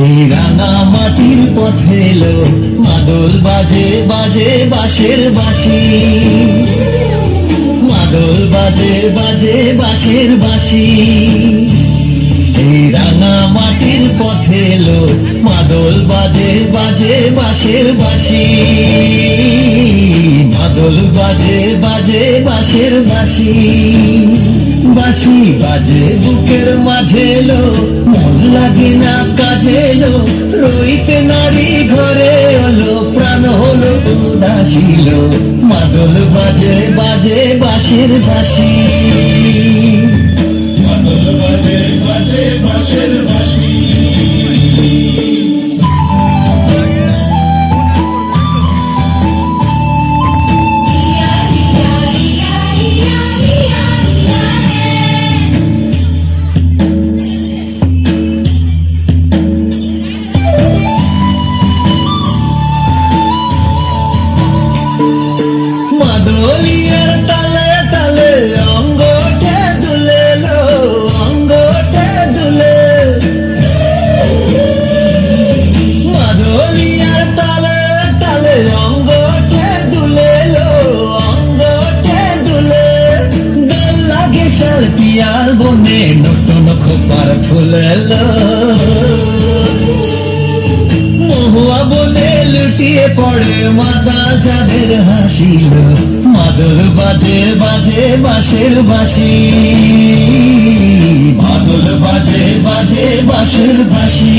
এই রাঙা মাটির পথে এলো মাদল বাজে বাজে বাঁশের বাঁশি, মাদল বাজে বাজে বাঁশের বাঁশি। এই রাঙা মাটির পথে এলো মাদল বাজে বাজে বাঁশের বাঁশি, মাদল বাজে বাজে বাঁশের বাঁশি। বাঁশি বাজে বুকের মাঝে এলো, মন লাগে না কাজে এলো, রইতে নারী ঘরে হলো, প্রাণ হলো উদাসীল। মাদল বাজে বাজে বাঁশের বাঁশি, মাদল বাজে বাজে বাঁশের বাঁশি। মাদলিয়ার তালে তালে অঙ্গটা দুলে লো, অঙ্গটা দুলে। মাদলিয়ার তালে তালে অঙ্গটা দুলে লো, অঙ্গটা দুলে। দোল লাগে শাল পিয়াল বনে, নতুন খোপার ফুলে লো। মহুয়া বনে লুটিয়ে পড়ে মাতা যাদের হাসিল। মাদল বাজে বাজে বাঁশের বাঁশি, মাদল বাজে বাজে বাঁশের বাঁশি।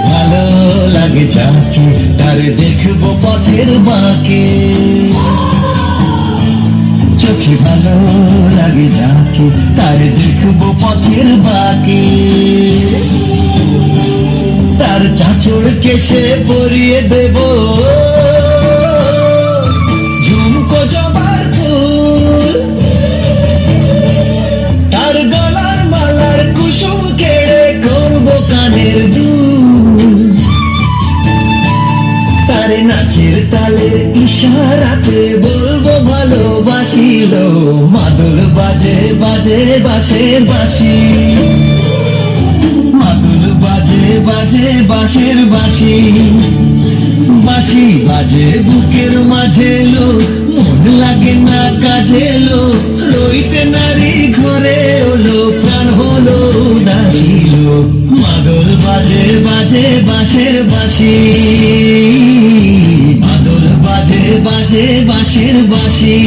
ভালো লাগে যাকে তার দেখবো পথের বাঁকে, চোখে ভালো লাগে যাকে তার দেখবো পথের বাঁকে। তার চাঁচড় কেশে পরিয়ে দেব ঝুমকো জবার ফুল, তার গলার মালার কুসুম কেড়ে করবো কানের দুল। তার নাচের তালের ইশারাতে বলবো ভালোবাসিল। মাদল বাজে বাজে বাঁশের বাঁশি, মাদল বাজে বাজে বাঁশের বাঁশি। বাঁশি বাজে বুকের মাঝে লো, মন লাগে না কাজে লো, রইতে নারী ঘরে হলো, প্রাণ হলো উদাসীল। মাদল বাজে বাজে বাঁশের বাঁশি, মাদল বাজে বাজে বাঁশের বাঁশি।